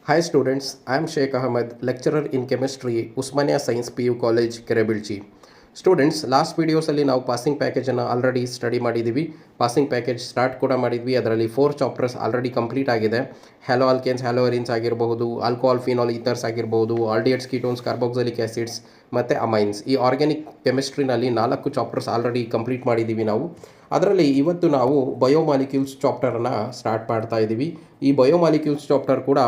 Hi students, I am Sheikh Ahmed, lecturer in chemistry, Usmania Science PU College, Kerebilchi. Students last ವೀಡಿಯೋಸಲ್ಲಿ ನಾವು passing ಪ್ಯಾಕೇಜನ್ನು already study ಮಾಡಿದ್ದೀವಿ. Passing package start ಕೂಡ ಮಾಡಿದ್ವಿ. ಅದರಲ್ಲಿ 4 chapters already complete ಆಗಿದೆ. Halo alkanes, halo arenes ಆಗಿರಬಹುದು, alcohol phenol ethers ಆಗಿರಬಹುದು, ಆಲ್ಡಿಹೈಡ್ಸ್, ಕೀಟೋನ್ಸ್, ಕಾರ್ಬಾಕ್ಸಿಲಿಕ್ ಆ್ಯಸಿಡ್ಸ್ ಮತ್ತು ಅಮೈನ್ಸ್. ಈ ಆರ್ಗ್ಯಾನಿಕ್ ಕೆಮಿಸ್ಟ್ರಿನಲ್ಲಿ 4 ಚಾಪ್ಟರ್ಸ್ ಆಲ್ರೆಡಿ ಕಂಪ್ಲೀಟ್ ಮಾಡಿದ್ದೀವಿ ನಾವು. ಅದರಲ್ಲಿ ಇವತ್ತು ನಾವು ಬಯೋಮಾಲಿಕ್ಯೂಲ್ಸ್ ಚಾಪ್ಟರನ್ನು ಸ್ಟಾರ್ಟ್ ಮಾಡ್ತಾ ಇದ್ದೀವಿ. ಈ ಬಯೋಮಾಲಿಕ್ಯೂಲ್ಸ್ ಚಾಪ್ಟರ್ ಕೂಡ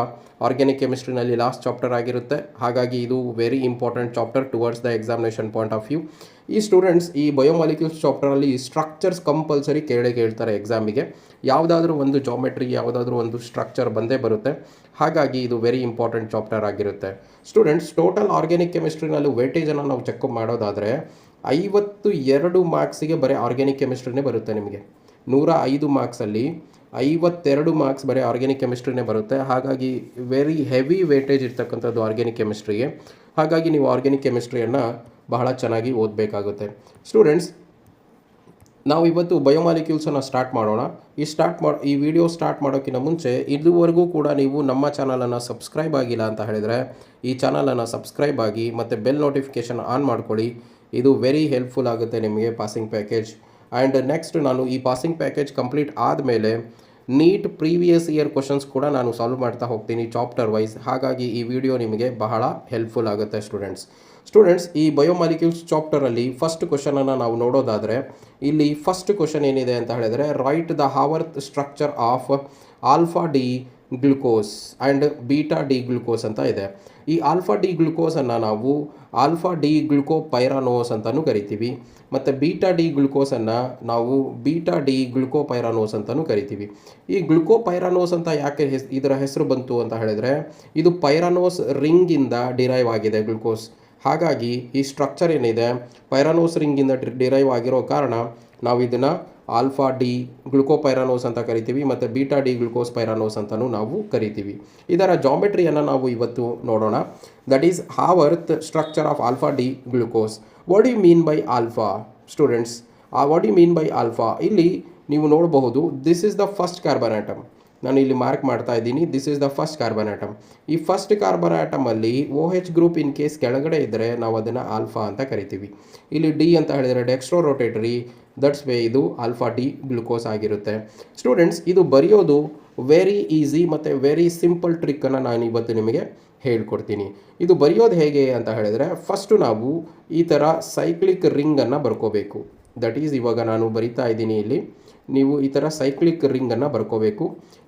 ಆರ್ಗ್ಯಾನಿಕ್ ಕೆಮಿಸ್ಟ್ರಿನಲ್ಲಿ ಲಾಸ್ಟ್ ಚಾಪ್ಟರ್ ಆಗಿರುತ್ತೆ. ಹಾಗಾಗಿ ಇದು very important chapter towards the examination point of view. ಈ ಸ್ಟೂಡೆಂಟ್ಸ್ ಈ ಬಯೋಮಾಲಿಕ್ಯೂಲ್ಸ್ ಚಾಪ್ಟರಲ್ಲಿ ಸ್ಟ್ರಕ್ಚರ್ಸ್ ಕಂಪಲ್ಸರಿ ಕೇಳ್ತಾರೆ ಎಕ್ಸಾಮಿಗೆ. ಯಾವುದಾದ್ರೂ ಒಂದು ಜಾಮೆಟ್ರಿ, ಯಾವುದಾದ್ರೂ ಒಂದು ಸ್ಟ್ರಕ್ಚರ್ ಬಂದೇ ಬರುತ್ತೆ. ಹಾಗಾಗಿ ಇದು ವೆರಿ ಇಂಪಾರ್ಟೆಂಟ್ ಚಾಪ್ಟರ್ ಆಗಿರುತ್ತೆ. ಸ್ಟೂಡೆಂಟ್ಸ್, ಟೋಟಲ್ ಆರ್ಗ್ಯಾನಿಕ್ ಕೆಮಿಸ್ಟ್ರಿನಲ್ಲಿ ವೇಟೇಜನ್ನು ನಾವು ಚೆಕ್ ಮಾಡೋದಾದರೆ 52 ಮಾರ್ಕ್ಸಿಗೆ ಬರೀ ಆರ್ಗ್ಯಾನಿಕ್ ಕೆಮಿಸ್ಟ್ರಿನೇ ಬರುತ್ತೆ. ನಿಮಗೆ 105 ಮಾರ್ಕ್ಸಲ್ಲಿ 52 ಮಾರ್ಕ್ಸ್ ಬರೀ ಆರ್ಗ್ಯಾನಿಕ್ ಕೆಮಿಸ್ಟ್ರಿನೇ ಬರುತ್ತೆ. ಹಾಗಾಗಿ ವೆರಿ ಹೆವಿ ವೇಟೇಜ್ ಇರ್ತಕ್ಕಂಥದ್ದು ಆರ್ಗ್ಯಾನಿಕ್ ಕೆಮಿಸ್ಟ್ರಿಗೆ. ಹಾಗಾಗಿ ನೀವು ಆರ್ಗ್ಯಾನಿಕ್ ಕೆಮಿಸ್ಟ್ರಿಯನ್ನು ಬಹಳ ಚೆನ್ನಾಗಿ ಓದಬೇಕಾಗುತ್ತೆ. ಸ್ಟೂಡೆಂಟ್ಸ್, ನಾವು ಇವತ್ತು ಬಯೋಮಾಲಿಕ್ಯೂಲ್ಸನ್ನು ಸ್ಟಾರ್ಟ್ ಮಾಡೋಣ. ಈ ವಿಡಿಯೋ ಸ್ಟಾರ್ಟ್ ಮಾಡೋಕ್ಕಿಂತ ಮುಂಚೆ ಇದುವರೆಗೂ ಕೂಡ ನೀವು ನಮ್ಮ ಚಾನಲನ್ನು ಸಬ್ಸ್ಕ್ರೈಬ್ ಆಗಿಲ್ಲ ಅಂತ ಹೇಳಿದರೆ ಈ ಚಾನಲನ್ನು ಸಬ್ಸ್ಕ್ರೈಬ್ ಆಗಿ ಮತ್ತು ಬೆಲ್ ನೋಟಿಫಿಕೇಷನ್ ಆನ್ ಮಾಡ್ಕೊಳ್ಳಿ. ಇದು ವೆರಿ ಹೆಲ್ಪ್ಫುಲ್ ಆಗುತ್ತೆ ನಿಮಗೆ ಪಾಸಿಂಗ್ ಪ್ಯಾಕೇಜ್. ಆ್ಯಂಡ್ ನೆಕ್ಸ್ಟ್ ನಾನು ಈ ಪಾಸಿಂಗ್ ಪ್ಯಾಕೇಜ್ ಕಂಪ್ಲೀಟ್ ಆದಮೇಲೆ ನೀಟ್ ಪ್ರೀವಿಯಸ್ ಇಯರ್ ಕ್ವಶನ್ಸ್ ಕೂಡ ನಾನು ಸಾಲ್ವ್ ಮಾಡ್ತಾ ಹೋಗ್ತೀನಿ ಚಾಪ್ಟರ್ ವೈಸ್. ಹಾಗಾಗಿ ಈ ವಿಡಿಯೋ ನಿಮಗೆ ಬಹಳ ಹೆಲ್ಪ್ಫುಲ್ ಆಗುತ್ತೆ ಸ್ಟೂಡೆಂಟ್ಸ್. ಈ ಬಯೋಮಾಲಿಕ್ಯೂಲ್ಸ್ ಚಾಪ್ಟರಲ್ಲಿ ಫಸ್ಟ್ ಕ್ವಶನನ್ನು ನಾವು ನೋಡೋದಾದರೆ ಇಲ್ಲಿ ಫಸ್ಟ್ ಕ್ವಶನ್ ಏನಿದೆ ಅಂತ ಹೇಳಿದರೆ, write the Haworth structure of alpha D glucose and beta D glucose ಅಂತ ಇದೆ. ಈ ಆಲ್ಫಾ ಡಿ ಗ್ಲುಕೋಸನ್ನು ನಾವು ಆಲ್ಫಾ ಡಿ ಗ್ಲುಕೋಪೈರಾನೋಸ್ ಅಂತಲೂ ಕರಿತೀವಿ, ಮತ್ತು ಬೀಟಾ ಡಿ ಗ್ಲುಕೋಸನ್ನು ನಾವು ಬೀಟಾ ಡಿ ಗ್ಲುಕೋಪೈರಾನೋಸ್ ಅಂತಲೂ ಕರಿತೀವಿ. ಈ ಗ್ಲುಕೋಪೈರಾನೋಸ್ ಅಂತ ಯಾಕೆ ಇದರ ಹೆಸರು ಬಂತು ಅಂತ ಹೇಳಿದರೆ, ಇದು ಪೈರಾನೋಸ್ ರಿಂಗಿಂದ ಡಿರೈವ್ ಆಗಿದೆ ಗ್ಲುಕೋಸ್. ಹಾಗಾಗಿ ಈ ಸ್ಟ್ರಕ್ಚರ್ ಏನಿದೆ ಪೈರಾನೋಸ್ ರಿಂಗಿಂದ ಡಿರೈವ್ ಆಗಿರೋ ಕಾರಣ ನಾವು ಇದನ್ನು ಆಲ್ಫಾ ಡಿ ಗ್ಲುಕೋಪೈರಾನೋಸ್ ಅಂತ ಕರಿತೀವಿ, ಮತ್ತು ಬೀಟಾ ಡಿ ಗ್ಲುಕೋಸ್ ಪೈರಾನೋಸ್ ಅಂತಲೂ ನಾವು ಕರಿತೀವಿ. ಇದರ ಜಾಮೆಟ್ರಿಯನ್ನು ನಾವು ಇವತ್ತು ನೋಡೋಣ. That is Haworth structure of alpha D glucose. What you mean by alpha students? What you mean by alpha? ಇಲ್ಲಿ ನೀವು ನೋಡಬಹುದು, this is the first carbon atom. ನಾನು ಇಲ್ಲಿ ಮಾರ್ಕ್ ಮಾಡ್ತಾ ಇದ್ದೀನಿ, this is the first carbon atom. ಈ first carbon ಆಟಮಲ್ಲಿ OH group in case ಕೆಳಗಡೆ ಇದ್ದರೆ ನಾವು ಅದನ್ನು ಆಲ್ಫಾ ಅಂತ ಕರಿತೀವಿ. ಇಲ್ಲಿ ಡಿ ಅಂತ ಹೇಳಿದರೆ ಡೆಕ್ಸ್ಟ್ರೋ ರೋಟೇಟರಿ, ದಟ್ಸ್ ವೇ ಇದು ಆಲ್ಫಾ ಡಿ ಗ್ಲುಕೋಸ್ ಆಗಿರುತ್ತೆ. ಸ್ಟೂಡೆಂಟ್ಸ್, ಇದು ಬರೆಯೋದು ವೆರಿ ಈಸಿ ಮತ್ತು ವೆರಿ ಸಿಂಪಲ್ ಟ್ರಿಕ್ಕನ್ನು ನಾನು ಇವತ್ತು ನಿಮಗೆ ಹೇಳ್ಕೊಡ್ತೀನಿ. ಇದು ಬರೆಯೋದು ಹೇಗೆ ಅಂತ ಹೇಳಿದರೆ, ಫಸ್ಟು ನಾವು ಈ ಥರ ಸೈಕ್ಲಿಕ್ ರಿಂಗನ್ನು ಬರ್ಕೋಬೇಕು. ದಟ್ ಈಸ್ ಇವಾಗ ನಾನು ಬರಿತಾ ಇದ್ದೀನಿ ಇಲ್ಲಿ, ನೀವು ಈ ಥರ ಸೈಕ್ಲಿಕ್ ರಿಂಗನ್ನು ಬರ್ಕೋಬೇಕು.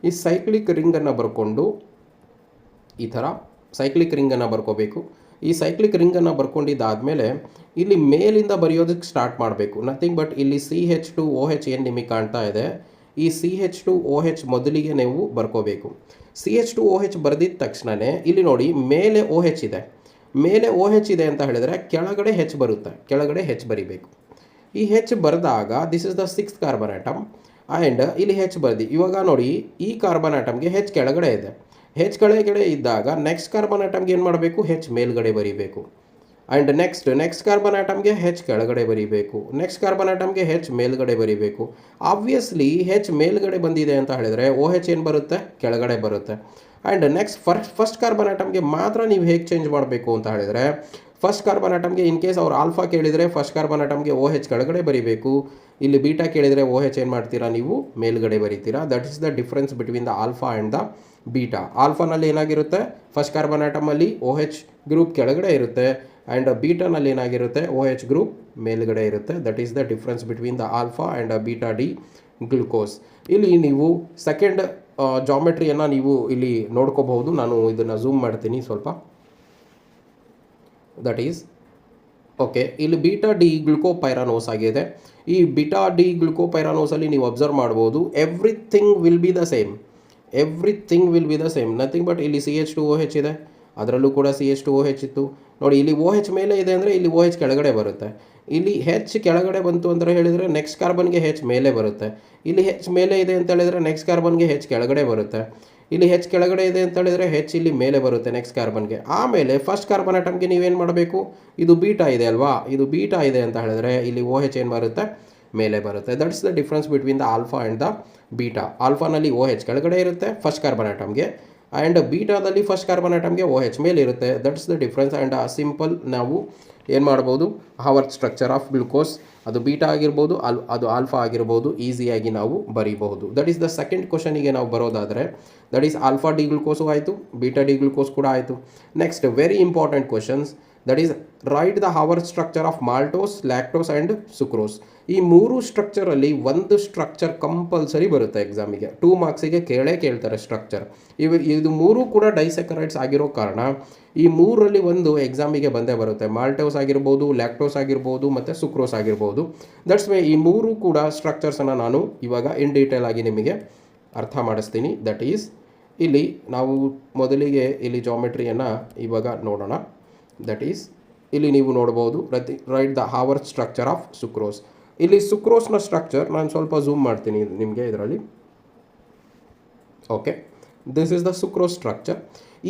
ಈ ಸೈಕ್ಲಿಕ್ ರಿಂಗನ್ನು ಬರ್ಕೊಂಡು ಈ ಥರ ಸೈಕ್ಲಿಕ್ ರಿಂಗನ್ನು ಬರ್ಕೋಬೇಕು. ಈ ಸೈಕ್ಲಿಕ್ ರಿಂಗನ್ನು ಬರ್ಕೊಂಡಿದ್ದಾದಮೇಲೆ ಇಲ್ಲಿ ಮೇಲಿಂದ ಬರೆಯೋದಕ್ಕೆ ಸ್ಟಾರ್ಟ್ ಮಾಡಬೇಕು. ನಥಿಂಗ್ ಬಟ್ ಇಲ್ಲಿ CH2OH ಏನು ನಿಮಗೆ ಕಾಣ್ತಾ ಇದೆ, ಈ CH2OH ಮೊದಲಿಗೆ ನೀವು ಬರ್ಕೋಬೇಕು. CH2OH ಬರೆದಿದ್ದ ತಕ್ಷಣವೇ ಇಲ್ಲಿ ನೋಡಿ ಮೇಲೆ OH ಇದೆ. ಮೇಲೆ OH ಇದೆ ಅಂತ ಹೇಳಿದರೆ ಕೆಳಗಡೆ H ಬರುತ್ತೆ, ಕೆಳಗಡೆ H ಬರಿಬೇಕು. ಈ H ಬರೆದಾಗ this is the 6th carbon atom and ಇಲ್ಲಿ H ಬರ್ದು. ಇವಾಗ ನೋಡಿ, ಈ ಕಾರ್ಬನ್ ಆಟಮ್ಗೆ H ಕೆಳಗಡೆ ಇದೆ. H ಕೆಳಗಡೆ ಇದ್ದಾಗ ನೆಕ್ಸ್ಟ್ ಕಾರ್ಬನ್ ಆಟಮ್ಗೆ ಏನು ಮಾಡಬೇಕು, H ಮೇಲ್ಗಡೆ ಬರೀಬೇಕು. ಆ್ಯಂಡ್ ನೆಕ್ಸ್ಟ್ ಕಾರ್ಬನ್ ಆಟಮ್ಗೆ H ಕೆಳಗಡೆ ಬರೀಬೇಕು. ನೆಕ್ಸ್ಟ್ ಕಾರ್ಬನ್ ಆಟಮ್ಗೆ H ಮೇಲ್ಗಡೆ ಬರೀಬೇಕು. ಆಬ್ವಿಯಸ್ಲಿ H ಮೇಲ್ಗಡೆ ಬಂದಿದೆ ಅಂತ ಹೇಳಿದರೆ OH ಏನು ಬರುತ್ತೆ, ಕೆಳಗಡೆ ಬರುತ್ತೆ. ಆ್ಯಂಡ್ ನೆಕ್ಸ್ಟ್ ಫಸ್ಟ್ ಕಾರ್ಬನ್ ಆಟಮ್ಗೆ ಮಾತ್ರ ನೀವು ಹೇಗೆ ಚೇಂಜ್ ಮಾಡಬೇಕು ಅಂತ ಹೇಳಿದರೆ, ಫಸ್ಟ್ ಕಾರ್ಬನ್ ಆಟಮ್ಗೆ ಇನ್ ಕೇಸ್ ಅವ್ರು ಆಲ್ಫಾ ಕೇಳಿದರೆ ಫಸ್ಟ್ ಕಾರ್ಬನ್ ಆಟಮ್ಗೆ OH ಕೆಳಗಡೆ ಬರೀಬೇಕು. ಇಲ್ಲಿ ಬೀಟಾ ಕೇಳಿದರೆ OH ಏನು ಮಾಡ್ತೀರಾ, ನೀವು ಮೇಲ್ಗಡೆ ಬರೀತೀರಾ. That is the difference between the alpha and the beta. ಆಲ್ಫಾನಲ್ಲಿ ಏನಾಗಿರುತ್ತೆ, ಫಸ್ಟ್ ಕಾರ್ಬನ್ ಆಟಮಲ್ಲಿ OH ಗ್ರೂಪ್ ಕೆಳಗಡೆ ಇರುತ್ತೆ, ಆ್ಯಂಡ್ ಬೀಟಾನಲ್ಲಿ ಏನಾಗಿರುತ್ತೆ, OH ಗ್ರೂಪ್ ಮೇಲ್ಗಡೆ ಇರುತ್ತೆ. That is the difference between the alpha and beta D glucose. ಇಲ್ಲಿ ನೀವು ಸೆಕೆಂಡ್ ಜಾಮೆಟ್ರಿಯನ್ನು ನೀವು ಇಲ್ಲಿ ನೋಡ್ಕೋಬಹುದು. ನಾನು ಇದನ್ನು ಝೂಮ್ ಮಾಡ್ತೀನಿ ಸ್ವಲ್ಪ. That is okay. ಇಲ್ಲಿ ಬೀಟಾ ಡಿ ಗ್ಲುಕೋಪೈರಾನೋಸ್ ಆಗಿದೆ. ಈ ಬೀಟಾ ಡಿ ಗ್ಲುಕೋಪೈರಾನೋಸಲ್ಲಿ ನೀವು ಅಬ್ಸರ್ವ್ ಮಾಡ್ಬೋದು, everything will be the same. Nothing but ಇಲ್ಲಿ CH2OH ಇದೆ, ಅದರಲ್ಲೂ ಕೂಡ CH2OH ಇತ್ತು. ನೋಡಿ, ಇಲ್ಲಿ OH ಮೇಲೆ ಇದೆ ಅಂದರೆ ಇಲ್ಲಿ OH ಕೆಳಗಡೆ ಬರುತ್ತೆ. ಇಲ್ಲಿ H ಕೆಳಗಡೆ ಬಂತು ಅಂದರೆ ಹೇಳಿದರೆ ನೆಕ್ಸ್ಟ್ ಕಾರ್ಬನ್ಗೆ H ಮೇಲೆ ಬರುತ್ತೆ. ಇಲ್ಲಿ H ಮೇಲೆ ಇದೆ ಅಂತ ಹೇಳಿದರೆ ನೆಕ್ಸ್ಟ್ ಕಾರ್ಬನ್ಗೆ H ಕೆಳಗಡೆ ಬರುತ್ತೆ. ಇಲ್ಲಿ H ಕೆಳಗಡೆ ಇದೆ ಅಂತ ಹೇಳಿದರೆ H ಇಲ್ಲಿ ಮೇಲೆ ಬರುತ್ತೆ ನೆಕ್ಸ್ಟ್ ಕಾರ್ಬನ್ಗೆ. ಆಮೇಲೆ ಫಸ್ಟ್ ಕಾರ್ಬನ್ ಆಟಮ್ಗೆ ನೀವೇನು ಮಾಡಬೇಕು, ಇದು ಬೀಟಾ ಇದೆ ಅಲ್ವಾ, ಇದು ಬೀಟಾ ಇದೆ ಅಂತ ಹೇಳಿದರೆ ಇಲ್ಲಿ OH ಏನು ಬರುತ್ತೆ, ಮೇಲೆ ಬರುತ್ತೆ. That's the difference between the alpha and the beta. ಆಲ್ಫಾನಲ್ಲಿ OH ಕೆಳಗಡೆ ಇರುತ್ತೆ ಫಸ್ಟ್ ಕಾರ್ಬನ್ ಆಟಮ್ಗೆ, ಆ್ಯಂಡ್ ಬೀಟಾದಲ್ಲಿ ಫಸ್ಟ್ ಕಾರ್ಬನ್ ಆಟಮ್ಗೆ ಓ ಹೆಚ್ ಮೇಲೆ ಇರುತ್ತೆ. That's the difference. And simple ನಾವು ಏನು ಮಾಡ್ಬೋದು, ಹವರ್ ಸ್ಟ್ರಕ್ಚರ್ ಆಫ್ ಗ್ಲುಕೋಸ್ ಅದು ಬೀಟಾ ಆಗಿರ್ಬೋದು, ಅದು ಆಲ್ಫಾ ಆಗಿರ್ಬೋದು, ಈಸಿಯಾಗಿ ನಾವು ಬರೀಬಹುದು. ದಟ್ ಈಸ್ ದ ಸೆಕೆಂಡ್ ಕ್ವಶನಿಗೆ ನಾವು ಬರೋದಾದರೆ, that is alpha D glucose ಆಯಿತು, ಬೀಟಾ ಡಿ ಗ್ಲುಕೋಸ್ ಕೂಡ ಆಯಿತು. Next very important questions, that is right the Haworth structure of maltose, lactose and sucrose. ಈ ಮೂರು ಸ್ಟ್ರಕ್ಚರಲ್ಲಿ ಒಂದು ಸ್ಟ್ರಕ್ಚರ್ ಕಂಪಲ್ಸರಿ ಬರುತ್ತೆ ಎಕ್ಸಾಮಿಗೆ, 2 ಮಾರ್ಕ್ಸಿಗೆ ಕೇಳ್ತಾರೆ ಸ್ಟ್ರಕ್ಚರ್. ಇದು ಮೂರು ಕೂಡ ಡೈಸೆಕರೈಡ್ಸ್ ಆಗಿರೋ ಕಾರಣ ಈ ಮೂರರಲ್ಲಿ ಒಂದು ಎಕ್ಸಾಮಿಗೆ ಬಂದೇ ಬರುತ್ತೆ. ಮಾಲ್ಟೋಸ್ ಆಗಿರ್ಬೋದು, ಲ್ಯಾಕ್ಟೋಸ್ ಆಗಿರ್ಬೋದು, ಮತ್ತು ಸುಕ್ರೋಸ್ ಆಗಿರ್ಬೋದು. ದಟ್ಸ್ ವೇ ಈ ಮೂರು ಕೂಡ ಸ್ಟ್ರಕ್ಚರ್ಸನ್ನು ನಾನು ಇವಾಗ ಇನ್ ಡೀಟೇಲ್ ಆಗಿ ನಿಮಗೆ ಅರ್ಥ ಮಾಡಿಸ್ತೀನಿ. ದಟ್ ಈಸ್ ಇಲ್ಲಿ ನಾವು ಮೊದಲಿಗೆ ಇಲ್ಲಿ ಜಾಮೆಟ್ರಿಯನ್ನು ಇವಾಗ ನೋಡೋಣ. ದಟ್ ಈಸ್ ಇಲ್ಲಿ ನೀವು ನೋಡ್ಬೋದು, write the Haworth structure of sucrose. ಇಲ್ಲಿ ಸುಕ್ರೋಸ್ನ ಸ್ಟ್ರಕ್ಚರ್ ನಾನು ಸ್ವಲ್ಪ ಝೂಮ್ ಮಾಡ್ತೀನಿ ನಿಮಗೆ ಇದರಲ್ಲಿ. Okay, this is the sucrose structure.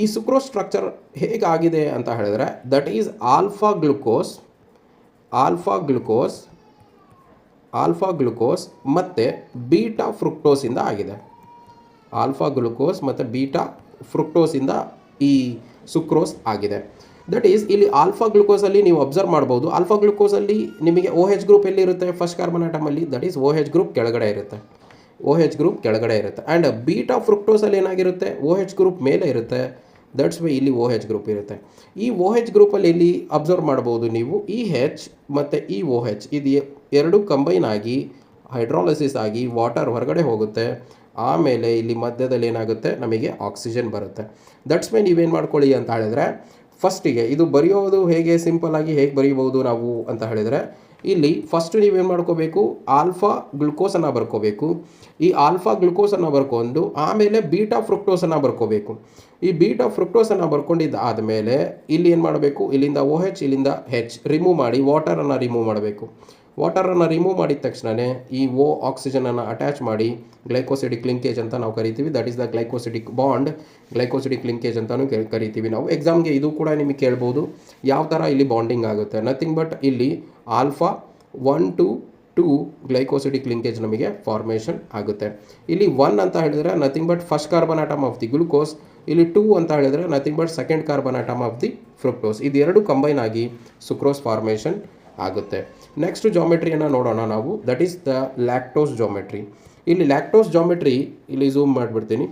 ಈ ಸುಕ್ರೋಸ್ ಸ್ಟ್ರಕ್ಚರ್ ಹೇಗಾಗಿದೆ ಅಂತ ಹೇಳಿದ್ರೆ, ದಟ್ ಈಸ್ ಆಲ್ಫಾ ಗ್ಲುಕೋಸ್ ಮತ್ತು ಬೀಟಾ ಫ್ರುಕ್ಟೋಸಿಂದ ಆಗಿದೆ. ಆಲ್ಫಾ ಗ್ಲುಕೋಸ್ ಮತ್ತು ಬೀಟಾ ಫ್ರುಕ್ಟೋಸಿಂದ ಈ ಸುಕ್ರೋಸ್ ಆಗಿದೆ. ದಟ್ ಈಸ್ ಇಲ್ಲಿ ಆಲ್ಫಾ ಗ್ಲುಕೋಸಲ್ಲಿ ನೀವು ಅಬ್ಸರ್ವ್ ಮಾಡ್ಬೋದು, ಆಲ್ಫಾ ಗ್ಲುಕೋಸಲ್ಲಿ ನಿಮಗೆ ಓ ಹೆಚ್ ಗ್ರೂಪ್ ಎಲ್ಲಿರುತ್ತೆ, ಫಸ್ಟ್ ಕಾರ್ಬನ್ ಆಟಮಲ್ಲಿ. That is O H group ಕೆಳಗಡೆ ಇರುತ್ತೆ, ಆ್ಯಂಡ್ ಬೀಟಾ ಫ್ರುಕ್ಟೋಸಲ್ಲಿ ಏನಾಗಿರುತ್ತೆ, ಓ ಹೆಚ್ ಗ್ರೂಪ್ ಮೇಲೆ ಇರುತ್ತೆ. ದಟ್ಸ್ ವೈ ಇಲ್ಲಿ ಓ ಹೆಚ್ ಗ್ರೂಪ್ ಇರುತ್ತೆ. ಈ ಓ ಹೆಚ್ ಗ್ರೂಪಲ್ಲಿ ಇಲ್ಲಿ ಅಬ್ಸರ್ವ್ ಮಾಡ್ಬೋದು ನೀವು, ಈ ಹೆಚ್ ಮತ್ತು ಈ ಓ ಹೆಚ್ ಇದು ಎರಡು ಕಂಬೈನ್ ಆಗಿ ಹೈಡ್ರಾಲಿಸಿಸ್ ಆಗಿ ವಾಟರ್ ಹೊರಗಡೆ ಹೋಗುತ್ತೆ. ಆಮೇಲೆ ಇಲ್ಲಿ ಮಧ್ಯದಲ್ಲಿ ಏನಾಗುತ್ತೆ, ನಮಗೆ ಆಕ್ಸಿಜನ್ ಬರುತ್ತೆ. ದಟ್ಸ್ ವೈ ನೀವೇನು ಮಾಡ್ಕೊಳ್ಳಿ ಅಂತ ಹೇಳಿದ್ರೆ, ಫಸ್ಟಿಗೆ ಇದು ಬರೆಯೋದು ಹೇಗೆ, ಸಿಂಪಲ್ಲಾಗಿ ಹೇಗೆ ಬರೀಬೋದು ನಾವು ಅಂತ ಹೇಳಿದರೆ, ಇಲ್ಲಿ ಫಸ್ಟ್ ನೀವೇನು ಮಾಡ್ಕೋಬೇಕು, ಆಲ್ಫಾ ಗ್ಲುಕೋಸನ್ನು ಬರ್ಕೋಬೇಕು. ಈ ಆಲ್ಫಾ ಗ್ಲುಕೋಸನ್ನು ಬರ್ಕೊಂಡು ಆಮೇಲೆ ಬೀಟಾ ಫ್ರುಕ್ಟೋಸನ್ನು ಬರ್ಕೋಬೇಕು. ಈ ಬೀಟಾ ಫ್ರುಕ್ಟೋಸನ್ನು ಬರ್ಕೊಂಡಿದ್ದು ಆದಮೇಲೆ ಇಲ್ಲಿ ಏನು ಮಾಡಬೇಕು, ಇಲ್ಲಿಂದ ಓ ಹೆಚ್, ಇಲ್ಲಿಂದ ಹೆಚ್ ರಿಮೂವ್ ಮಾಡಿ ವಾಟರನ್ನು ರಿಮೂವ್ ಮಾಡಬೇಕು. ವಾಟರನ್ನು ರಿಮೂವ್ ಮಾಡಿದ ತಕ್ಷಣವೇ ಈ ಆಕ್ಸಿಜನನ್ನು ಅಟ್ಯಾಚ್ ಮಾಡಿ ಗ್ಲೈಕೋಸಿಡಿಕ್ ಲಿಂಕೇಜ್ ಅಂತ ನಾವು ಕರಿತೀವಿ. That is the glycosidic bond, glycosidic linkage ಅಂತಲೂ ಕರಿತೀವಿ ನಾವು. ಎಕ್ಸಾಮ್ಗೆ ಇದು ಕೂಡ ನಿಮಗೆ ಕೇಳ್ಬೋದು, ಯಾವ ಥರ ಇಲ್ಲಿ ಬಾಂಡಿಂಗ್ ಆಗುತ್ತೆ. ನಥಿಂಗ್ ಬಟ್ ಇಲ್ಲಿ ಆಲ್ಫಾ 1 to 2 ಗ್ಲೈಕೋಸಿಡಿಕ್ ಲಿಂಕೇಜ್ ನಮಗೆ ಫಾರ್ಮೇಷನ್ ಆಗುತ್ತೆ. ಇಲ್ಲಿ 1 ಅಂತ ಹೇಳಿದರೆ nothing but first carbon atom of the glucose, ಇಲ್ಲಿ 2 ಅಂತ ಹೇಳಿದರೆ nothing but second carbon atom of the fructose. ಇದೆರಡು ಕಂಬೈನ್ ಆಗಿ ಸುಕ್ರೋಸ್ ಫಾರ್ಮೇಷನ್ ಆಗುತ್ತೆ. ನೆಕ್ಸ್ಟ್ ಜಾಮೆಟ್ರಿಯನ್ನು ನೋಡೋಣ ನಾವು. That is the lactose geometry. ಇಲ್ಲಿ ಲ್ಯಾಕ್ಟೋಸ್ ಜಾಮೆಟ್ರಿ ಇಲ್ಲಿ ಝೂಮ್ ಮಾಡಿಬಿಡ್ತೀನಿ.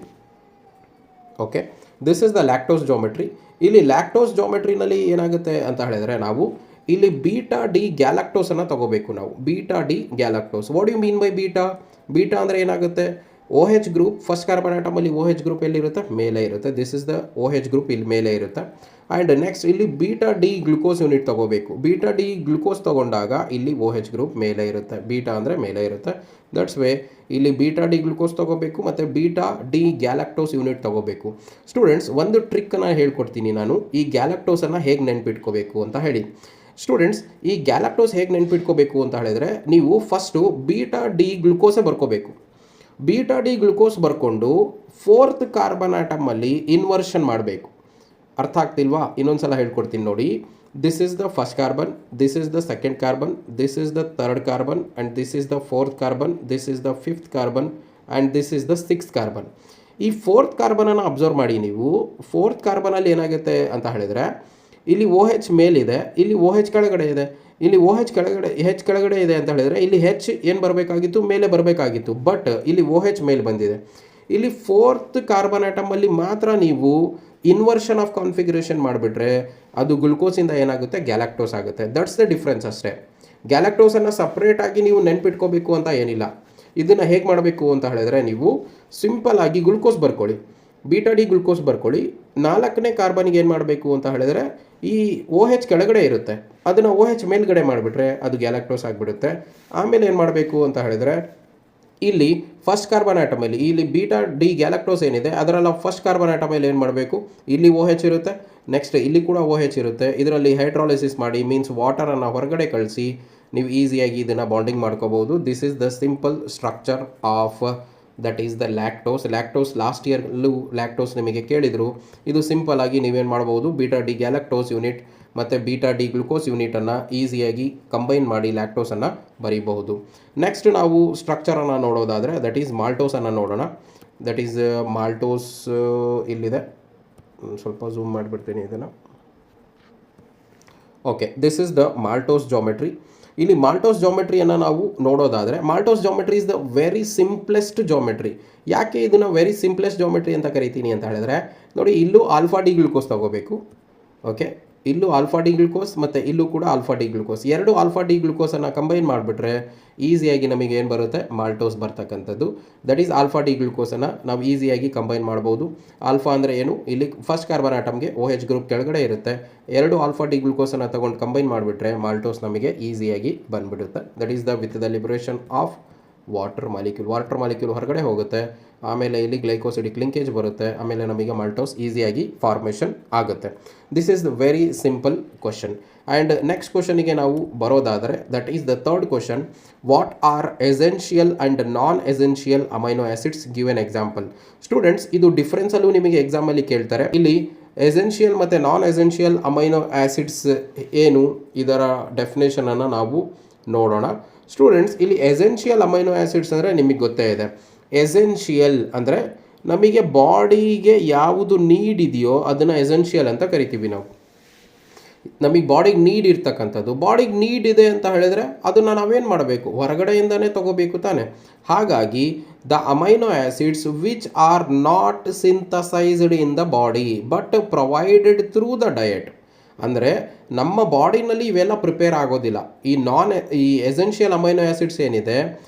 Okay, this is the lactose geometry. ಇಲ್ಲಿ ಲ್ಯಾಕ್ಟೋಸ್ ಜಾಮೆಟ್ರಿನಲ್ಲಿ ಏನಾಗುತ್ತೆ ಅಂತ ಹೇಳಿದರೆ, ನಾವು ಇಲ್ಲಿ ಬೀಟಾ ಡಿ ಗ್ಯಾಲಕ್ಟೋಸನ್ನು ತಗೋಬೇಕು ನಾವು. Beta D galactose. What you mean by beta ಅಂದರೆ ಏನಾಗುತ್ತೆ, O H group first carbon ಆಟಮಲ್ಲಿ ಓ ಹೆಚ್ ಗ್ರೂಪ್ ಎಲ್ಲಿರುತ್ತೆ, ಮೇಲೆ ಇರುತ್ತೆ. This is the O H group ಇಲ್ಲಿ ಮೇಲೆ ಇರುತ್ತೆ. ಆ್ಯಂಡ್ ನೆಕ್ಸ್ಟ್ ಇಲ್ಲಿ ಬೀಟಾ ಡಿ ಗ್ಲುಕೋಸ್ ಯೂನಿಟ್ ತೊಗೋಬೇಕು. ಬೀಟಾ ಡಿ ಗ್ಲುಕೋಸ್ ತೊಗೊಂಡಾಗ ಇಲ್ಲಿ ಓ ಹೆಚ್ ಗ್ರೂಪ್ ಮೇಲೆ ಇರುತ್ತೆ, ಬೀಟಾ ಅಂದರೆ ಮೇಲೆ ಇರುತ್ತೆ. ದಟ್ಸ್ ವೇ ಇಲ್ಲಿ ಬೀಟಾ ಡಿ ಗ್ಲುಕೋಸ್ ತೊಗೋಬೇಕು ಮತ್ತು ಬೀಟಾ ಡಿ ಗ್ಯಾಲಕ್ಟೋಸ್ ಯೂನಿಟ್ ತೊಗೋಬೇಕು. ಸ್ಟೂಡೆಂಟ್ಸ್, ಒಂದು ಟ್ರಿಕ್ಕನ್ನು ಹೇಳ್ಕೊಡ್ತೀನಿ ನಾನು, ಈ ಗ್ಯಾಲಕ್ಟೋಸನ್ನು ಹೇಗೆ ನೆನ್ಪಿಟ್ಕೋಬೇಕು ಅಂತ ಹೇಳಿ. ಸ್ಟೂಡೆಂಟ್ಸ್, ಈ ಗ್ಯಾಲಕ್ಟೋಸ್ ಹೇಗೆ ನೆನ್ಪಿಟ್ಕೋಬೇಕು ಅಂತ ಹೇಳಿದರೆ, ನೀವು ಫಸ್ಟು ಬೀಟಾ ಡಿ ಗ್ಲುಕೋಸೇ ಬರ್ಕೋಬೇಕು. ಬೀಟಾ ಡಿ ಗ್ಲುಕೋಸ್ ಬರ್ಕೊಂಡು 4th ಕಾರ್ಬನ್ ಆಟಮಲ್ಲಿ ಇನ್ವರ್ಷನ್ ಮಾಡಬೇಕು. ಅರ್ಥ ಆಗ್ತಿಲ್ವಾ? ಇನ್ನೊಂದು ಸಲ ಹೇಳ್ಕೊಡ್ತೀನಿ ನೋಡಿ. This is the first carbon, this is the second carbon, this is the third carbon, and this is the 4th carbon, this is the 5th carbon, and this is the 6th carbon. ಈ 4th ಕಾರ್ಬನನ್ನು observe ಮಾಡಿ ನೀವು. 4th ಕಾರ್ಬನಲ್ಲಿ ಏನಾಗುತ್ತೆ ಅಂತ ಹೇಳಿದರೆ, ಇಲ್ಲಿ ಓ ಹೆಚ್ ಮೇಲಿದೆ, ಇಲ್ಲಿ ಓ ಹೆಚ್ ಕೆಳಗಡೆ ಇದೆ. ಇಲ್ಲಿ ಓ ಹೆಚ್ ಕೆಳಗಡೆ ಇದೆ ಅಂತ ಹೇಳಿದರೆ, ಇಲ್ಲಿ ಹೆಚ್ ಏನು ಬರಬೇಕಾಗಿತ್ತು, ಮೇಲೆ ಬರಬೇಕಾಗಿತ್ತು. ಬಟ್ ಇಲ್ಲಿ ಓ ಹೆಚ್ ಮೇಲೆ ಬಂದಿದೆ. ಇಲ್ಲಿ 4th ಕಾರ್ಬನ್ ಆಟಮಲ್ಲಿ ಮಾತ್ರ ನೀವು ಇನ್ವರ್ಷನ್ ಆಫ್ ಕಾನ್ಫಿಗರೇಷನ್ ಮಾಡಿಬಿಟ್ರೆ ಅದು ಗ್ಲುಕೋಸಿಂದ ಏನಾಗುತ್ತೆ, ಗ್ಯಾಲಕ್ಟೋಸ್ ಆಗುತ್ತೆ. ದಟ್ಸ್ ದ ಡಿಫ್ರೆನ್ಸ್ ಅಷ್ಟೇ. ಗ್ಯಾಲಕ್ಟೋಸನ್ನು ಸಪ್ರೇಟಾಗಿ ನೀವು ನೆನ್ಪಿಟ್ಕೋಬೇಕು ಅಂತ ಏನಿಲ್ಲ. ಇದನ್ನು ಹೇಗೆ ಮಾಡಬೇಕು ಅಂತ ಹೇಳಿದರೆ, ನೀವು ಸಿಂಪಲ್ ಆಗಿ ಗ್ಲುಕೋಸ್ ಬರ್ಕೊಳ್ಳಿ, ಬೀಟಾ ಡಿ ಗ್ಲುಕೋಸ್ ಬರ್ಕೊಳ್ಳಿ. 4ನೇ ಕಾರ್ಬನ್ಗೆ ಏನು ಮಾಡಬೇಕು ಅಂತ ಹೇಳಿದರೆ, ಈ ಓ ಹೆಚ್ ಕೆಳಗಡೆ ಇರುತ್ತೆ, ಅದನ್ನು ಓ ಹೆಚ್ ಮೇಲ್ಗಡೆ ಮಾಡಿಬಿಟ್ರೆ ಅದು ಗ್ಯಾಲಕ್ಟೋಸ್ ಆಗಿಬಿಡುತ್ತೆ. ಆಮೇಲೆ ಏನು ಮಾಡಬೇಕು ಅಂತ ಹೇಳಿದರೆ, ಇಲ್ಲಿ ಫಸ್ಟ್ ಕಾರ್ಬನ್ ಆಟಮಲ್ಲಿ ಇಲ್ಲಿ ಬೀಟಾ ಡಿ ಗ್ಯಾಲಕ್ಟೋಸ್ ಏನಿದೆ ಅದರಲ್ಲಿ ಫಸ್ಟ್ ಕಾರ್ಬನ್ ಆಟಮಲ್ಲಿ ಏನು ಮಾಡಬೇಕು, ಇಲ್ಲಿ ಓ ಹೆಚ್ ಇರುತ್ತೆ, ನೆಕ್ಸ್ಟ್ ಇಲ್ಲಿ ಕೂಡ ಓ ಹೆಚ್ ಇರುತ್ತೆ. ಇದರಲ್ಲಿ ಹೈಡ್ರಾಲಿಸಿಸ್ ಮಾಡಿ, ಮೀನ್ಸ್ ವಾಟರನ್ನು ಹೊರಗಡೆ ಕಳಿಸಿ ನೀವು ಈಸಿಯಾಗಿ ಇದನ್ನು ಬಾಂಡಿಂಗ್ ಮಾಡ್ಕೋಬೋದು. This is the simple structure of that is the lactose. Last ಇಯರ್ಲ್ಲೂ ಲ್ಯಾಕ್ಟೋಸ್ ನಿಮಗೆ ಕೇಳಿದರು. ಇದು ಸಿಂಪಲ್ ಆಗಿ ನೀವೇನು ಮಾಡ್ಬೋದು, ಬೀಟಾ ಡಿ ಗ್ಯಾಲಕ್ಟೋಸ್ ಯೂನಿಟ್ ಮತ್ತು ಬೀಟಾ ಡಿ ಗ್ಲುಕೋಸ್ ಯೂನಿಟನ್ನು ಈಸಿಯಾಗಿ ಕಂಬೈನ್ ಮಾಡಿ ಲ್ಯಾಕ್ಟೋಸನ್ನು ಬರೀಬಹುದು. ನೆಕ್ಸ್ಟ್ ನಾವು ಸ್ಟ್ರಕ್ಚರನ್ನು ನೋಡೋದಾದರೆ, ದಟ್ ಈಸ್ ಮಾಲ್ಟೋಸನ್ನು ನೋಡೋಣ. That is maltose. ಇಲ್ಲಿದೆ, ಸ್ವಲ್ಪ ಝೂಮ್ ಮಾಡಿಬಿಡ್ತೀನಿ ಇದನ್ನು. Okay, this is the maltose geometry. ಇಲ್ಲಿ ಮಾಲ್ಟೋಸ್ ಜಾಮೆಟ್ರಿಯನ್ನು ನಾವು ನೋಡೋದಾದರೆ, maltose geometry is the very simplest geometry. ಯಾಕೆ ಇದನ್ನು ವೆರಿ ಸಿಂಪ್ಲೆಸ್ಟ್ ಜಾಮೆಟ್ರಿ ಅಂತ ಕರಿತೀನಿ ಅಂತ ಹೇಳಿದ್ರೆ, ನೋಡಿ ಇಲ್ಲೂ ಆಲ್ಫಾ ಡಿ ಗ್ಲೂಕೋಸ್ ತಗೋಬೇಕು. ಓಕೆ, ಇಲ್ಲೂ ಆಲ್ಫಾ ಡಿ ಗ್ಲೂಕೋಸ್ ಮತ್ತು ಇಲ್ಲೂ ಕೂಡ ಆಲ್ಫಾ ಡಿ ಗ್ಲೂಕೋಸ್, ಎರಡು ಆಲ್ಫಾ ಡಿ ಗ್ಲೂಕೋಸನ್ನು ಕಂಬೈನ್ ಮಾಡಿಬಿಟ್ರೆ ಈಸಿಯಾಗಿ ನಮಗೆ ಏನು ಬರುತ್ತೆ, ಮಾಲ್ಟೋಸ್ ಬರ್ತಕ್ಕಂಥದ್ದು. ದಟ್ ಈಸ್ ಆಲ್ಫಾ ಡಿ ಗ್ಲೂಕೋಸನ್ನು ನಾವು ಈಸಿಯಾಗಿ ಕಂಬೈನ್ ಮಾಡ್ಬೋದು. ಆಲ್ಫಾ ಅಂದರೆ ಏನು, ಇಲ್ಲಿ ಫಸ್ಟ್ ಕಾರ್ಬನ್ ಆಟಮ್ಗೆ OH ಗ್ರೂಪ್ ಕೆಳಗಡೆ ಇರುತ್ತೆ. ಎರಡು ಆಲ್ಫಾ ಡಿ ಗ್ಲೂಕೋಸನ್ನು ತಗೊಂಡು ಕಂಬೈನ್ ಮಾಡಿಬಿಟ್ರೆ ಮಾಲ್ಟೋಸ್ ನಮಗೆ ಈಸಿಯಾಗಿ ಬಂದುಬಿಡುತ್ತೆ. That is the with the liberation of water molecule ಹೊರಗಡೆ ಹೋಗುತ್ತೆ. ಆಮೇಲೆ ಇಲ್ಲಿ ಗ್ಲೈಕೋಸಿಡಿಕ್ ಲಿಂಕೇಜ್ ಬರುತ್ತೆ. ಆಮೇಲೆ ನಮಗೆ ಮಾಲ್ಟೋಸ್ ಈಸಿಯಾಗಿ ಫಾರ್ಮೇಷನ್ ಆಗುತ್ತೆ. This is the very simple question. And next ಕ್ವಶನಿಗೆ ನಾವು ಬರೋದಾದರೆ, that is the third question. What are essential and non essential amino acids? Give an example. Students, ಇದು ಡಿಫ್ರೆನ್ಸಲ್ಲೂ ನಿಮಗೆ ಎಕ್ಸಾಮಲ್ಲಿ ಕೇಳ್ತಾರೆ. ಇಲ್ಲಿ ಎಸೆನ್ಷಿಯಲ್ ಮತ್ತು ನಾನ್ ಎಸೆನ್ಷಿಯಲ್ ಅಮೈನೋ ಆ್ಯಸಿಡ್ಸ್ ಏನು, ಇದರ ಡೆಫಿನೇಷನನ್ನು ನಾವು ನೋಡೋಣ. ಸ್ಟೂಡೆಂಟ್ಸ್, ಇಲ್ಲಿ ಎಸೆನ್ಷಿಯಲ್ ಅಮೈನೋ ಆ್ಯಸಿಡ್ಸ್ ಅಂದರೆ ನಿಮಗೆ ಗೊತ್ತೇ ಇದೆ. ಎಸೆನ್ಷಿಯಲ್ ಅಂದರೆ ನಮಗೆ ಬಾಡಿಗೆ ಯಾವುದು ನೀಡ್ ಇದೆಯೋ ಅದನ್ನು ಎಸೆನ್ಷಿಯಲ್ ಅಂತ ಕರಿತೀವಿ ನಾವು. ನಮಗೆ ಬಾಡಿಗೆ ನೀಡ್ ಇರ್ತಕ್ಕಂಥದ್ದು, ಬಾಡಿಗೆ ನೀಡ್ ಇದೆ ಅಂತ ಹೇಳಿದರೆ ಅದನ್ನು ನಾವೇನು ಮಾಡಬೇಕು, ಹೊರಗಡೆಯಿಂದನೇ ತಗೋಬೇಕು ತಾನೆ. ಹಾಗಾಗಿ the amino acids which are not synthesised in the body but provided through the diet. ಅಂದರೆ ನಮ್ಮ ಬಾಡಿನಲ್ಲಿ ಇವೆಲ್ಲ ಪ್ರಿಪೇರ್ ಆಗೋದಿಲ್ಲ. ಈ ಎಸೆನ್ಷಿಯಲ್ ಅಮೈನೋ ಆ್ಯಸಿಡ್ಸ್ ಏನಿದೆ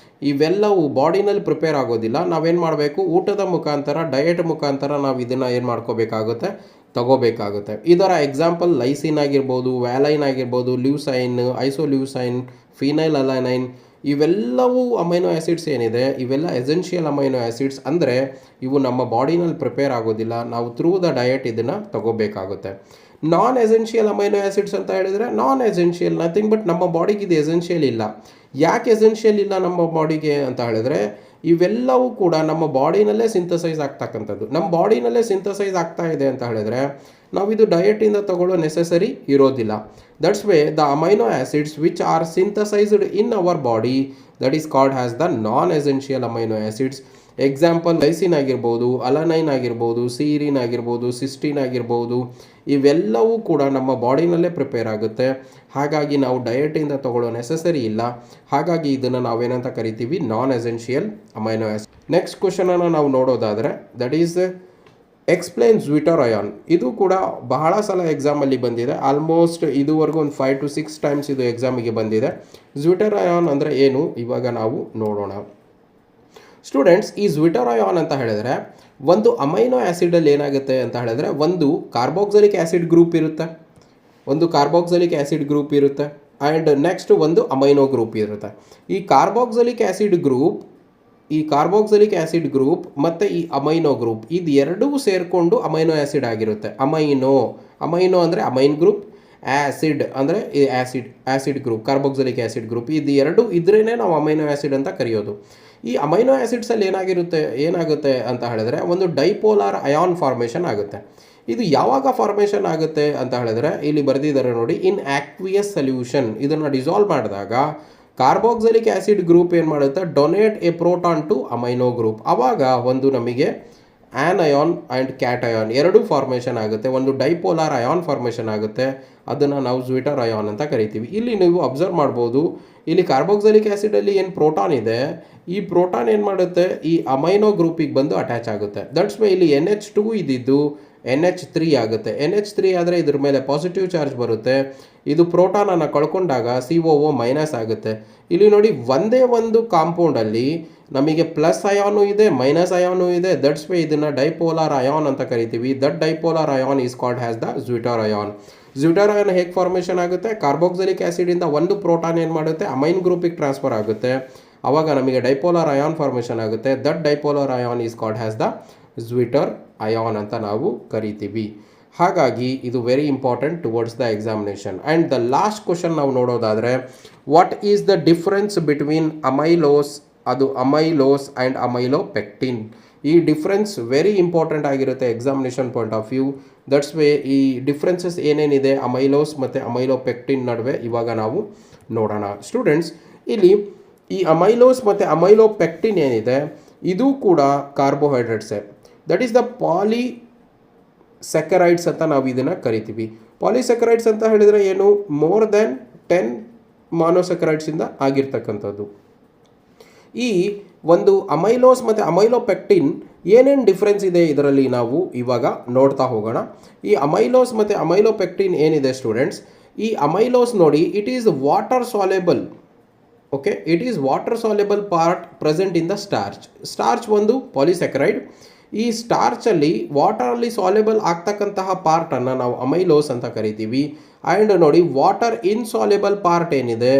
ಇವೆಲ್ಲವು ಬಾಡಿನಲ್ಲಿ ಪ್ರಿಪೇರ್ ಆಗೋದಿಲ್ಲ. ನಾವೇನು ಮಾಡಬೇಕು, ಊಟದ ಮುಖಾಂತರ, ಡಯಟ್ ಮುಖಾಂತರ ನಾವು ಇದನ್ನು ಏನು ಮಾಡ್ಕೋಬೇಕಾಗುತ್ತೆ, ತಗೋಬೇಕಾಗುತ್ತೆ. ಇದರ ಎಕ್ಸಾಂಪಲ್ ಲೈಸಿನ್ ಆಗಿರ್ಬೋದು, ವ್ಯಾಲೈನ್ ಆಗಿರ್ಬೋದು, ಲ್ಯೂಸೈನ್, ಐಸೋಲ್ಯೂಸೈನ್, ಫಿನೈಲ್ ಅಲೈನೈನ್, ಇವೆಲ್ಲವೂ ಅಮೈನೋ ಆ್ಯಸಿಡ್ಸ್ ಏನಿದೆ ಇವೆಲ್ಲ ಎಸೆನ್ಷಿಯಲ್ ಅಮೈನೋ ಆ್ಯಸಿಡ್ಸ್. ಅಂದರೆ ಇವು ನಮ್ಮ ಬಾಡಿನಲ್ಲಿ ಪ್ರಿಪೇರ್ ಆಗೋದಿಲ್ಲ, ನಾವು ಥ್ರೂ ದ ಡಯಟ್ ಇದನ್ನು ತಗೋಬೇಕಾಗುತ್ತೆ. ನಾನ್ ಎಸೆನ್ಷಿಯಲ್ ಅಮೈನೋ ಆ್ಯಸಿಡ್ಸ್ ಅಂತ ಹೇಳಿದರೆ, ನಾನ್ ಎಸೆನ್ಷಿಯಲ್ ನಥಿಂಗ್ ಬಟ್ ನಮ್ಮ ಬಾಡಿಗೆ ಇದು ಎಸೆನ್ಷಿಯಲ್ ಇಲ್ಲ. ಯಾಕೆ ಎಸೆನ್ಷಿಯಲ್ ಇಲ್ಲ ನಮ್ಮ ಬಾಡಿಗೆ ಅಂತ ಹೇಳಿದ್ರೆ, ಇವೆಲ್ಲವೂ ಕೂಡ ನಮ್ಮ ಬಾಡಿನಲ್ಲೇ ಸಿಂಥಸೈಸ್ ಆಗ್ತಕ್ಕಂಥದ್ದು. ನಮ್ಮ ಬಾಡಿನಲ್ಲೇ ಸಿಂಥಸೈಸ್ ಆಗ್ತಾ ಇದೆ ಅಂತ ಹೇಳಿದ್ರೆ ನಾವು ಇದು ಡಯಟಿಂದ ತಗೊಳ್ಳೋ ನೆಸೆಸರಿ ಇರೋದಿಲ್ಲ. That's way the amino acids which are synthesised in our body, that is called as the non essential amino acids. Example lysine ಆಗಿರ್ಬೋದು, ಅಲನೈನ್ ಆಗಿರ್ಬೋದು, ಸೀರಿನ್ ಆಗಿರ್ಬೋದು, ಸಿಸ್ಟಿನ್ ಆಗಿರ್ಬೋದು, ಇವೆಲ್ಲವೂ ಕೂಡ ನಮ್ಮ ಬಾಡಿನಲ್ಲೇ ಪ್ರಿಪೇರ್ ಆಗುತ್ತೆ. ಹಾಗಾಗಿ ನಾವು ಡಯಟಿಂದ ತಗೊಳ್ಳೋ ನೆಸೆಸರಿ ಇಲ್ಲ. ಹಾಗಾಗಿ ಇದನ್ನು ನಾವೇನಂತ ಕರಿತೀವಿ, non essential amino acid. Next ಕ್ವಶನನ್ನು ನಾವು ನೋಡೋದಾದರೆ, that is explain zwitter ion. ಇದು ಕೂಡ ಬಹಳ ಸಲ ಎಕ್ಸಾಮಲ್ಲಿ ಬಂದಿದೆ. ಆಲ್ಮೋಸ್ಟ್ ಇದುವರೆಗೂ ಒಂದು 5 to 6 ಟೈಮ್ಸ್ ಇದು ಎಕ್ಸಾಮಿಗೆ ಬಂದಿದೆ. ಜ್ವಿಟರ್ ಅಯಾನ್ ಅಂದರೆ ಏನು ಇವಾಗ ನಾವು ನೋಡೋಣ. ಸ್ಟೂಡೆಂಟ್ಸ್, ಈ ಜ್ವಿಟರ್ ಅಯಾನ್ ಅಂತ ಹೇಳಿದ್ರೆ ಒಂದು ಅಮೈನೋ ಆ್ಯಸಿಡಲ್ಲಿ ಏನಾಗುತ್ತೆ ಅಂತ ಹೇಳಿದ್ರೆ, ಒಂದು ಕಾರ್ಬಾಕ್ಸಿಲಿಕ್ ಆ್ಯಸಿಡ್ ಗ್ರೂಪ್ ಇರುತ್ತೆ, ಒಂದು ಕಾರ್ಬಾಕ್ಸಿಲಿಕ್ ಆ್ಯಸಿಡ್ ಗ್ರೂಪ್ ಇರುತ್ತೆ, ಆ್ಯಂಡ್ ನೆಕ್ಸ್ಟ್ ಒಂದು ಅಮೈನೋ ಗ್ರೂಪ್ ಇರುತ್ತೆ. ಈ ಕಾರ್ಬಾಕ್ಸಿಲಿಕ್ ಆ್ಯಸಿಡ್ ಗ್ರೂಪ್ ಮತ್ತು ಈ ಅಮೈನೋ ಗ್ರೂಪ್ ಇದು ಎರಡೂ ಸೇರಿಕೊಂಡು ಅಮೈನೋ ಆ್ಯಸಿಡ್ ಆಗಿರುತ್ತೆ. ಅಮೈನೋ ಅಂದರೆ ಅಮೈನ್ ಗ್ರೂಪ್, ಆ್ಯಸಿಡ್ ಅಂದರೆ acid group, carboxylic acid group, ಇದು ಎರಡು ಇದ್ರೇ ನಾವು ಅಮೈನೋ ಆ್ಯಸಿಡ್ ಅಂತ ಕರೆಯೋದು. ಈ ಅಮೈನೋ ಆ್ಯಸಿಡ್ಸಲ್ಲಿ ಏನಾಗುತ್ತೆ ಅಂತ ಹೇಳಿದ್ರೆ, ಒಂದು ಡೈಪೋಲಾರ್ ಅಯಾನ್ ಫಾರ್ಮೇಷನ್ ಆಗುತ್ತೆ. ಇದು ಯಾವಾಗ ಫಾರ್ಮೇಷನ್ ಆಗುತ್ತೆ ಅಂತ ಹೇಳಿದ್ರೆ, ಇಲ್ಲಿ ಬರೆದಿದ್ದಾರೆ ನೋಡಿ, ಇನ್ ಆಕ್ವಿಯಸ್ ಸೊಲ್ಯೂಷನ್. ಇದನ್ನು ಡಿಸಾಲ್ವ್ ಮಾಡಿದಾಗ ಕಾರ್ಬಾಕ್ಸಿಲಿಕ್ ಆ್ಯಸಿಡ್ ಗ್ರೂಪ್ ಏನು ಮಾಡುತ್ತೆ, donate a proton to amino group. ಆವಾಗ ಒಂದು ನಮಗೆ anion and cation ಎರಡೂ ಫಾರ್ಮೇಷನ್ ಆಗುತ್ತೆ. ಒಂದು ಡೈಪೋಲಾರ್ ಅಯಾನ್ ಫಾರ್ಮೇಷನ್ ಆಗುತ್ತೆ, ಅದನ್ನು ನಾವು ಜ್ವಿಟರ್ ಅಯಾನ್ ಅಂತ ಕರಿತೀವಿ. ಇಲ್ಲಿ ನೀವು ಅಬ್ಸರ್ವ್ ಮಾಡ್ಬೋದು, ಇಲ್ಲಿ ಕಾರ್ಬಾಕ್ಸಿಲಿಕ್ ಆ್ಯಸಿಡಲ್ಲಿ ಏನು ಪ್ರೋಟಾನ್ ಇದೆ, ಈ ಪ್ರೋಟಾನ್ ಏನು ಮಾಡುತ್ತೆ, ಈ ಅಮೈನೋ ಗ್ರೂಪಿಗೆ ಬಂದು ಅಟ್ಯಾಚ್ ಆಗುತ್ತೆ. ದಟ್ಸ್ ವೈ ಇಲ್ಲಿ NH2 ಇದ್ದಿದ್ದು NH3 ಆಗುತ್ತೆ. NH3 ಆದರೆ ಇದ್ರ ಮೇಲೆ ಪಾಸಿಟಿವ್ ಚಾರ್ಜ್ ಬರುತ್ತೆ. ಇದು ಪ್ರೋಟಾನನ್ನು ಕಳ್ಕೊಂಡಾಗ COO ಮೈನಸ್ ಆಗುತ್ತೆ. ಇಲ್ಲಿ ನೋಡಿ, ಒಂದೇ ಒಂದು ಕಾಂಪೌಂಡಲ್ಲಿ ನಮಗೆ ಪ್ಲಸ್ ಅಯಾನು ಇದೆ, ಮೈನಸ್ ಅಯಾನು ಇದೆ. ದಟ್ಸ್ ವೈ ಇದನ್ನು ಡೈಪೋಲಾರ್ ಅಯಾನ್ ಅಂತ ಕರಿತೀವಿ. That dipolar ion is called as the zwitter ion. Zwitter ion ಹೇಗೆ ಫಾರ್ಮೇಷನ್ ಆಗುತ್ತೆ, ಕಾರ್ಬಾಕ್ಸಿಲಿಕ್ ಆ್ಯಸಿಡಿಂದ ಒಂದು ಪ್ರೋಟಾನ್ ಏನು ಮಾಡುತ್ತೆ, ಅಮೈನ್ ಗ್ರೂಪಿಗೆ ಟ್ರಾನ್ಸ್ಫರ್ ಆಗುತ್ತೆ. ಆವಾಗ ನಮಗೆ ಡೈಪೋಲಾರ್ ಅಯಾನ್ ಫಾರ್ಮೇಷನ್ ಆಗುತ್ತೆ. That dipolar ion is called as the zwitter ion ಅಂತ ನಾವು ಕರಿತೀವಿ. ಹಾಗಾಗಿ ಇದು very important towards the examination. And the last question ನಾವು ನೋಡೋದಾದರೆ, what is the difference between amylose and amylopectin. ಈ ಡಿಫ್ರೆನ್ಸ್ ವೆರಿ ಇಂಪಾರ್ಟೆಂಟ್ ಆಗಿರುತ್ತೆ examination point of view. That's why ಈ ಡಿಫ್ರೆನ್ಸಸ್ ಏನೇನಿದೆ ಅಮೈಲೋಸ್ ಮತ್ತು ಅಮೈಲೋಪೆಕ್ಟಿನ್ ನಡುವೆ ಇವಾಗ ನಾವು ನೋಡೋಣ. ಸ್ಟೂಡೆಂಟ್ಸ್, ಇಲ್ಲಿ ಈ ಅಮೈಲೋಸ್ ಮತ್ತು ಅಮೈಲೋಪೆಕ್ಟಿನ್ ಏನಿದೆ ಇದು ಕೂಡ ಕಾರ್ಬೋಹೈಡ್ರೇಟ್ಸೇ. ದಟ್ ಈಸ್ ದ ಪಾಲಿಸ್ಯಾಕರೈಡ್ಸ್ ಅಂತ ನಾವು ಇದನ್ನು ಕರಿತೀವಿ. ಪಾಲಿಸ್ಯಾಕರೈಡ್ಸ್ ಅಂತ ಹೇಳಿದರೆ ಏನು, ಮೋರ್ ದೆನ್ 10 ಮಾನೋಸ್ಯಾಕರೈಡ್ಸಿಂದ ಆಗಿರ್ತಕ್ಕಂಥದ್ದು. ಈ ಒಂದು ಅಮೈಲೋಸ್ ಮತ್ತು ಅಮೈಲೋಪೆಕ್ಟಿನ್ ಏನೇನು ಡಿಫ್ರೆನ್ಸ್ ಇದೆ ಇದರಲ್ಲಿ ನಾವು ಇವಾಗ ನೋಡ್ತಾ ಹೋಗೋಣ. ಈ ಅಮೈಲೋಸ್ ಮತ್ತು ಅಮೈಲೋಪೆಕ್ಟಿನ್ ಏನಿದೆ ಸ್ಟೂಡೆಂಟ್ಸ್, ಈ ಅಮೈಲೋಸ್ ನೋಡಿ, it is water soluble. Okay, it is water soluble part present in the starch. Starch ಒಂದು ಪಾಲಿಸ್ಯಾಕರೈಡ್. ಈ ಸ್ಟಾರ್ಚಲ್ಲಿ ವಾಟರಲ್ಲಿ ಸಾಲ್ಯುಬಲ್ ಆಗ್ತಕ್ಕಂತಹ ಪಾರ್ಟನ್ನು ನಾವು ಅಮೈಲೋಸ್ ಅಂತ ಕರಿತೀವಿ. ಆ್ಯಂಡ್ ನೋಡಿ, ವಾಟರ್ ಇನ್ಸಾಲ್ಯುಬಲ್ ಪಾರ್ಟ್ ಏನಿದೆ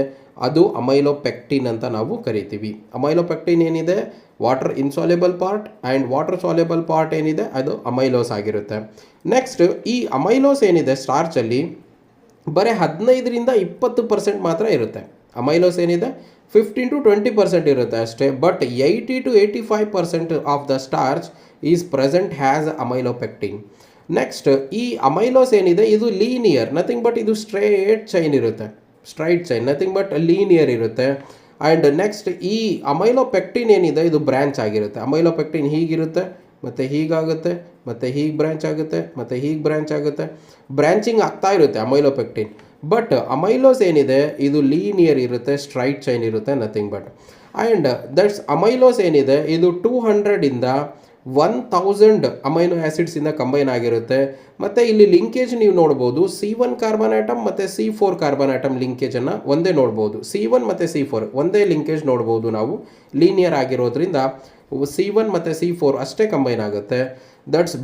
ಅದು ಅಮೈಲೋಪೆಕ್ಟಿನ್ ಅಂತ ನಾವು ಕರಿತೀವಿ. ಅಮೈಲೋಪೆಕ್ಟಿನ್ ಏನಿದೆ water insoluble part, and water soluble part ಏನಿದೆ ಅದು ಅಮೈಲೋಸ್ ಆಗಿರುತ್ತೆ. ನೆಕ್ಸ್ಟ್, ಈ ಅಮೈಲೋಸ್ ಏನಿದೆ ಸ್ಟಾರ್ಚಲ್ಲಿ ಬರೀ 15ರಿಂದ 20% ಮಾತ್ರ ಇರುತ್ತೆ. ಅಮೈಲೋಸ್ ಏನಿದೆ 15 to 20% ಇರುತ್ತೆ ಅಷ್ಟೇ. But 80 to 85% of the starch is present has amylopectin. Next, ಈ ಅಮೈಲೋಸ್ ಏನಿದೆ ಇದು ಲೀನಿಯರ್, ನಥಿಂಗ್ ಬಟ್ ಇದು ಸ್ಟ್ರೈಟ್ ಚೈನ್ ಇರುತ್ತೆ. Straight chain, nothing but linear ಇರುತ್ತೆ. ಆ್ಯಂಡ್ ನೆಕ್ಸ್ಟ್, ಈ ಅಮೈಲೋಪೆಕ್ಟಿನ್ ಏನಿದೆ ಇದು ಬ್ರ್ಯಾಂಚ್ ಆಗಿರುತ್ತೆ. ಅಮೈಲೋಪೆಕ್ಟಿನ್ ಹೀಗಿರುತ್ತೆ, ಮತ್ತು ಹೀಗಾಗುತ್ತೆ, ಮತ್ತು ಹೀಗೆ ಬ್ರ್ಯಾಂಚ್ ಆಗುತ್ತೆ, ಮತ್ತು ಹೀಗೆ ಬ್ರ್ಯಾಂಚ್ ಆಗುತ್ತೆ. ಬ್ರ್ಯಾಂಚಿಂಗ್ ಆಗ್ತಾ ಇರುತ್ತೆ ಅಮೈಲೋಪೆಕ್ಟಿನ್. ಬಟ್ ಅಮೈಲೋಸ್ ಏನಿದೆ ಇದು ಲೀನಿಯರ್ ಇರುತ್ತೆ, ಸ್ಟ್ರೈಟ್ ಚೈನ್ ಇರುತ್ತೆ, nothing but. And that's amylose ಏನಿದೆ ಇದು 200ಇಂದ 1000 ಅಮೈನೋ ಆ್ಯಸಿಡ್ಸಿಂದ ಕಂಬೈನ್ ಆಗಿರುತ್ತೆ. ಮತ್ತು ಇಲ್ಲಿ ಲಿಂಕೇಜ್ ನೀವು ನೋಡ್ಬೋದು, C1 ಕಾರ್ಬನ್ ಆಟಮ್ ಮತ್ತು C4 ಕಾರ್ಬನ್ ಆಟಮ್ ಲಿಂಕೇಜನ್ನು ಒಂದೇ ನೋಡ್ಬೋದು. C1 ಮತ್ತು C4 ಒಂದೇ ಲಿಂಕೇಜ್ ನೋಡ್ಬೋದು ನಾವು, ಲೀನಿಯರ್ ಆಗಿರೋದ್ರಿಂದ C1 ಮತ್ತು C4 ಅಷ್ಟೇ ಕಂಬೈನ್ ಆಗುತ್ತೆ.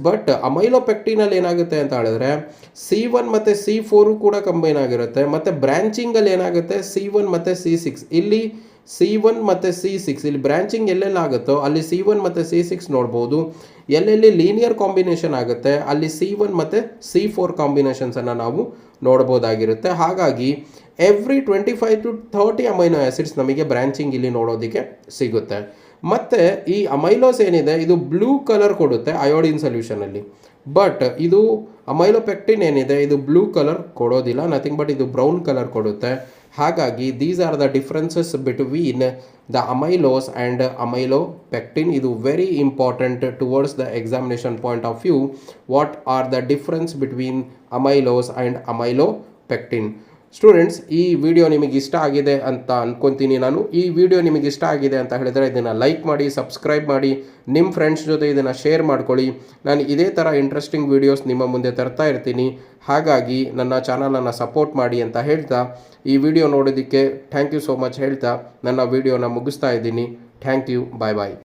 ಬಟ್ ಅಮೈಲೋಪೆಕ್ಟಿನಲ್ಲಿ ಏನಾಗುತ್ತೆ ಅಂತ ಹೇಳಿದ್ರೆ C1 ಮತ್ತು C4 ಕೂಡ ಕಂಬೈನ್ ಆಗಿರುತ್ತೆ. ಮತ್ತು ಬ್ರ್ಯಾಂಚಿಂಗಲ್ಲಿ ಏನಾಗುತ್ತೆ C1 ಮತ್ತು C6, ಇಲ್ಲಿ C1 ಮತ್ತು C6 ಇಲ್ಲಿ ಬ್ರ್ಯಾಂಚಿಂಗ್ ಎಲ್ಲೆಲ್ಲ ಆಗುತ್ತೋ ಅಲ್ಲಿ C1 ಮತ್ತು C6 ನೋಡ್ಬೋದು. ಎಲ್ಲೆಲ್ಲಿ ಲೀನಿಯರ್ ಕಾಂಬಿನೇಷನ್ ಆಗುತ್ತೆ ಅಲ್ಲಿ C1 ಮತ್ತು C4 ಕಾಂಬಿನೇಷನ್ಸನ್ನು ನಾವು ನೋಡ್ಬೋದಾಗಿರುತ್ತೆ. ಹಾಗಾಗಿ ಎವ್ರಿ 25 to 30 ಅಮೈನೋ ಆ್ಯಸಿಡ್ಸ್ ನಮಗೆ ಬ್ರ್ಯಾಂಚಿಂಗ್ ಇಲ್ಲಿ ನೋಡೋದಕ್ಕೆ ಸಿಗುತ್ತೆ. ಮತ್ತು ಈ ಅಮೈಲೋಸ್ ಏನಿದೆ ಇದು ಬ್ಲೂ ಕಲರ್ ಕೊಡುತ್ತೆ ಅಯೋಡಿನ್ ಸೊಲ್ಯೂಷನಲ್ಲಿ. ಬಟ್ ಇದು ಅಮೈಲೋಪೆಕ್ಟಿನ್ ಏನಿದೆ ಇದು ಬ್ಲೂ ಕಲರ್ ಕೊಡೋದಿಲ್ಲ, ನಥಿಂಗ್ ಬಟ್ ಇದು ಬ್ರೌನ್ ಕಲರ್ ಕೊಡುತ್ತೆ. ಹಾಗಾಗಿ these are the differences between the amylose and amylopectin. ಇದು very important towards the examination point of view. What are the difference between amylose and amylopectin. Students, ಈ video ನಿಮಗೆ ಇಷ್ಟ ಆಗಿದೆ ಅಂತ ಅಂದ್ಕೊತೀನಿ ನಾನು. ಈ ವಿಡಿಯೋ ನಿಮಗೆ ಇಷ್ಟ ಆಗಿದೆ ಅಂತ ಹೇಳಿದರೆ ಇದನ್ನು ಲೈಕ್ ಮಾಡಿ, ಸಬ್ಸ್ಕ್ರೈಬ್ ಮಾಡಿ, ನಿಮ್ಮ ಫ್ರೆಂಡ್ಸ್ ಜೊತೆ ಇದನ್ನು ಶೇರ್ ಮಾಡ್ಕೊಳ್ಳಿ. ನಾನು ಇದೇ ಥರ ಇಂಟ್ರೆಸ್ಟಿಂಗ್ ವೀಡಿಯೋಸ್ ನಿಮ್ಮ ಮುಂದೆ ತರ್ತಾ ಇರ್ತೀನಿ. ಹಾಗಾಗಿ ನನ್ನ ಚಾನಲನ್ನು ಸಪೋರ್ಟ್ ಮಾಡಿ ಅಂತ ಹೇಳ್ತಾ, ಈ ವಿಡಿಯೋ ನೋಡೋದಕ್ಕೆ ಥ್ಯಾಂಕ್ ಯು ಸೋ ಮಚ್ ಹೇಳ್ತಾ ನನ್ನ ವಿಡಿಯೋನ ಮುಗಿಸ್ತಾ ಇದ್ದೀನಿ. Thank you, bye bye.